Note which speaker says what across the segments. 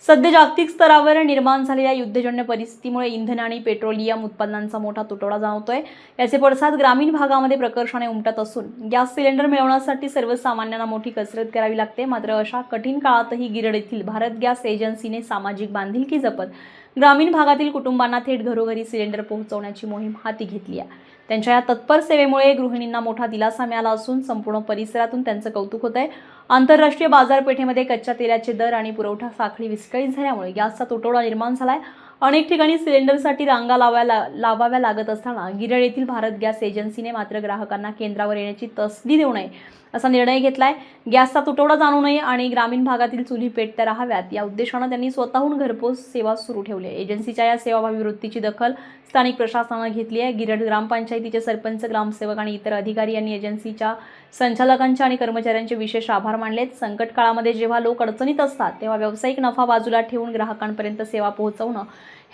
Speaker 1: सध्या जागतिक स्तरावर निर्माण झालेल्या युद्धजन्य परिस्थितीमुळे इंधन आणि पेट्रोलियम उत्पन्नांचा मोठा तुटवडा जाणवतोय। याचे पडसाद ग्रामीण भागामध्ये प्रकर्षाने उमटत असून गॅस सिलेंडर मिळवण्यासाठी सर्वसामान्यांना मोठी कसरत करावी लागते। मात्र अशा कठीण काळातही गिरड येथील भारत गॅस एजन्सीने सामाजिक बांधिलकी जपत ग्रामीण भागातील कुटुंबांना थेट घरोघरी सिलेंडर पोहोचवण्याची मोहीम हाती घेतली आहे। त्यांच्या या तत्पर सेवेमुळे गृहिणींना मोठा दिलासा मिळाला असून संपूर्ण परिसरातून त्यांचं कौतुक होत आहे। आंतरराष्ट्रीय बाजारपेठेमध्ये कच्च्या तेलाचे दर आणि पुरवठा साखळी विस्कळीत झाल्यामुळे गॅसचा तुटवडा निर्माण झालाय। अनेक ठिकाणी सिलेंडरसाठी रांगा लावाव्या लागत असताना गिरड येथील भारत गॅस एजन्सीने मात्र ग्राहकांना केंद्रावर येण्याची तसदी देऊ नये असा निर्णय घेतलाय। गॅसचा तुटवडा जाणवू नये आणि ग्रामीण भागातील चुली पेटत्या राहाव्यात या उद्देशाने त्यांनी स्वतःहून घरपोच सेवा सुरू ठेवली आहे। एजन्सीच्या या सेवाभावी वृत्तीची दखल स्थानिक प्रशासनाने घेतली आहे। गिरड ग्रामपंचायतीचे सरपंच, ग्रामसेवक आणि इतर अधिकारी यांनी एजन्सीच्या संचालकांचे आणि कर्मचाऱ्यांचे विशेष आभार मानलेत। संकट काळामध्ये जेव्हा लोक अडचणीत असतात तेव्हा व्यावसायिक नफा बाजूला ठेवून ग्राहकांपर्यंत सेवा पोहोचवणं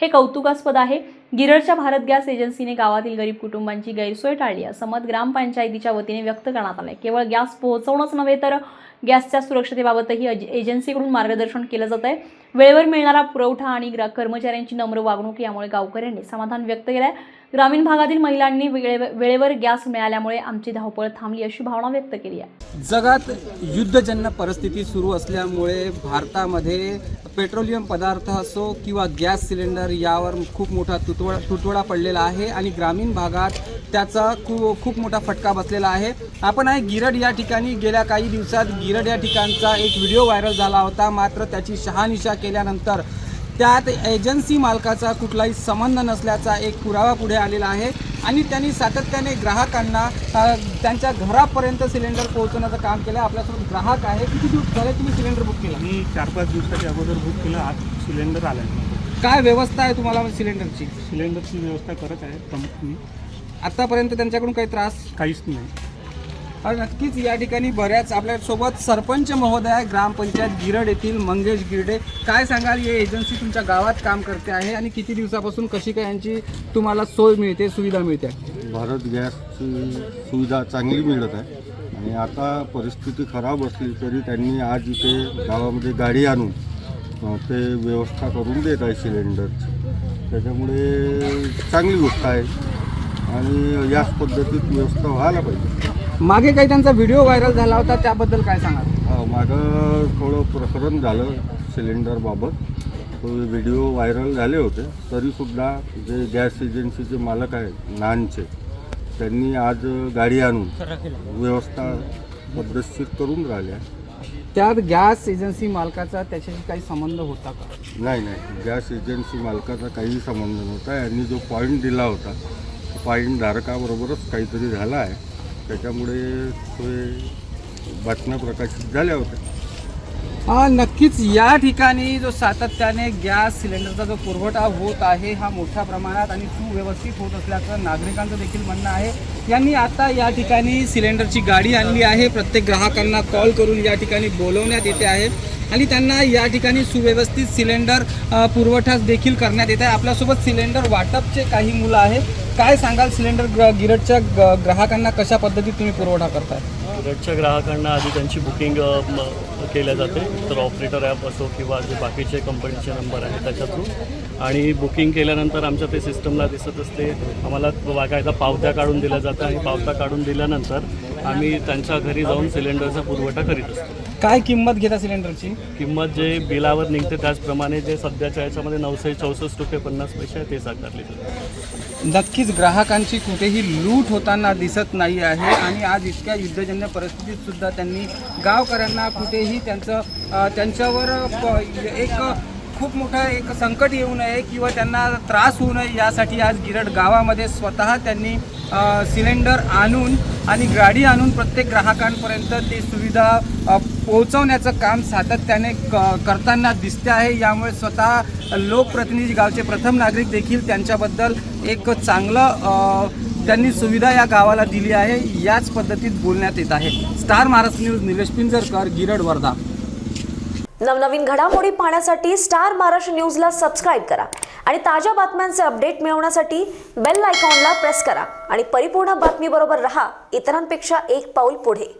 Speaker 1: हे कौतुकास्पद आहे। गिरडच्या भारत गॅस एजन्सीने गावातील गरीब कुटुंबांची गैरसोय टाळली असं मत ग्रामपंचायतीच्या वतीने व्यक्त करण्यात आलंय। केवळ गॅस पोहोचवणंच नव्हे तर गॅसच्या सुरक्षतेबाबतही एजन्सीकडून मार्गदर्शन केलं जात आहे। वेळेवर मिळणारा पुरवठा आणि कर्मचाऱ्यांची नम्र वागणूक यामुळे गावकऱ्यांनी समाधान व्यक्त केलंय। ग्रामीण भागातील महिलांनी वेळेवर गॅस मिळाल्यामुळे आमची धावपळ थांबली अशी भावना व्यक्त केली आहे।
Speaker 2: जगात युद्धजन्य परिस्थिती सुरू असल्यामुळे भारतामध्ये पेट्रोलियम पदार्थ असो किंवा गॅस सिलेंडर यावर खूप मोठा तुटवडा पडलेला आहे आणि ग्रामीण भागात त्याचा खूप मोठा फटका बसलेला आहे। आपण आहे गिरड या ठिकाणी गेल्या काही दिवसात गिरड या ठिकाणचा एक व्हिडिओ व्हायरल झाला होता। मात्र त्याची शहानिशा केल्यानंतर त्यात एजन्सी मालकाचा कुठलाही संबंध नसल्याचा एक पुरावा पुढे आलेला आहे आणि त्यांनी सातत्याने ग्राहकांना त्यांच्या घरापर्यंत सिलेंडर पोहोचवण्याचं काम केलं। आपल्यासोबत ग्राहक आहे। किती दिवस झाले तुम्ही सिलेंडर बुक केलं?
Speaker 3: मी 4-5 दिवसाच्या अगोदर बुक केलं। आज सिलेंडर आला आहे।
Speaker 2: काय व्यवस्था आहे तुम्हाला सिलेंडरची?
Speaker 3: सिलेंडरची व्यवस्था करत आहे कंपनी।
Speaker 2: आतापर्यंत त्यांच्याकडून काही त्रास
Speaker 3: काहीच नाही।
Speaker 2: आणि नक्कीच या ठिकाणी बऱ्याच आपल्यासोबत सरपंच महोदय ग्रामपंचायत गिरड येथील मंगेश गिरडे, काय सांगाल? ही एजन्सी तुमच्या गावात काम करते आहे आणि किती दिवसापासून कशी काय यांची तुम्हाला सोय मिळते, सुविधा मिळते?
Speaker 4: भारत गॅसची सुविधा चांगली मिळत आहे आणि आता परिस्थिती खराब असली तरी त्यांनी आज इथे गावामध्ये गाडी आणून ते व्यवस्था करून देत आहे सिलेंडरची। त्याच्यामुळे चांगली गोष्ट आहे आणि याच पद्धतीत व्यवस्था व्हायला पाहिजे।
Speaker 2: मागे काही त्यांचा व्हिडिओ व्हायरल झाला होता, त्याबद्दल काय सांगाल?
Speaker 4: मागं थोडं प्रकरण झालं सिलेंडरबाबत, तो व्हिडिओ व्हायरल झाले होते। तरीसुद्धा जे गॅस एजन्सीचे मालक आहेत नानचे, त्यांनी आज गाडी आणून व्यवस्था पद्धतशीर करून राहिल्या।
Speaker 2: त्यात गॅस एजन्सी मालकाचा त्याच्याशी काही संबंध होता का?
Speaker 4: नाही, गॅस एजन्सी मालकाचा काही संबंध नव्हता। यांनी जो पॉईंट दिला होता पॉईंट धारकाबरोबरच काहीतरी झाला आहे, त्याच्यामुळे ते बातम्या प्रकाशित झाल्या होत्या।
Speaker 2: नक्कीच या ठिकाणी जो सातत्याने गॅस सिलेंडरचा जो पुरवठा होत आहे हा मोठ्या प्रमाणात आणि सुव्यवस्थित होत असल्याचं नागरिकांचं देखील म्हणणं आहे। यांनी आता या ठिकाणी सिलेंडरची गाडी आणली आहे। प्रत्येक ग्राहकांना कॉल करून या ठिकाणी बोलवण्यात येते आहे आणि त्यांना या ठिकाणी सुव्यवस्थित सिलेंडर पुरवठा देखील करण्यात येत आहे। आपल्यासोबत सिलेंडर वाटपचे काही मुलं आहेत, काय सांगाल? सिलेंडर गिरडच्या ग्राहकांना कशा पद्धतीत तुम्ही पुरवठा करताय?
Speaker 5: गिरडच्या ग्राहकांना आधी त्यांची बुकिंग केल्या जाते, तर ऑपरेटर ॲप असो किंवा जे बाकीचे कंपनीचे नंबर आहे त्याच्या थ्रू, आणि बुकिंग केल्यानंतर आमच्या ते सिस्टमला दिसत असते। आम्हाला बाकायदा पावत्या काढून दिल्या जातात आणि पावत्या काढून दिल्यानंतर आम्ही त्यांच्या घरी जाऊन सिलेंडरचा पुरवठा करीत असतो।
Speaker 2: काय किंमत घेता सिलेंडरची?
Speaker 5: किंमत जे बिलावर निघते त्याचप्रमाणे जे सध्याच्या याच्यामध्ये 964 रुपये 50 पैसे आहे तेच आकारले जाते।
Speaker 2: नक्कीच ग्राहकांची कुठेही लूट होताना दिसत नाही आहे आणि आज इतक्या युद्धजन्य परिस्थितीत सुद्धा त्यांनी गावकऱ्यांना कुठेही त्यांच्यावर एक खूप मोठं एक संकट येऊ नये किंवा त्यांना त्रास होऊ नये यासाठी आज गिरड गावामध्ये स्वतः त्यांनी सिलेंडर आणून आणि गाडी आणून प्रत्येक ग्राहकांपर्यंत ती सुविधा पोहोचवण्याचं काम सातत्याने करताना दिसते आहे। यामुळे स्वतः लोकप्रतिनिधी, गावचे प्रथम नागरिक देखील त्यांच्याबद्दल एक चांगलं त्यांनी सुविधा या गावाला दिली आहे याच पद्धतीत बोलण्यात येत आहे। Star Maharashtra news, Nilesh Pinjarkar, Girad, Wardha.
Speaker 6: नवनवीन घडामोडी पाहण्यासाठी स्टार महाराष्ट्र न्यूजला सबस्क्राईब करा आणि ताज्या बातम्यांचे अपडेट मिळवण्यासाठी बेल आयकॉनला प्रेस करा आणि परिपूर्ण बातमीबरोबर रहा, इतरांपेक्षा एक पाऊल पुढे।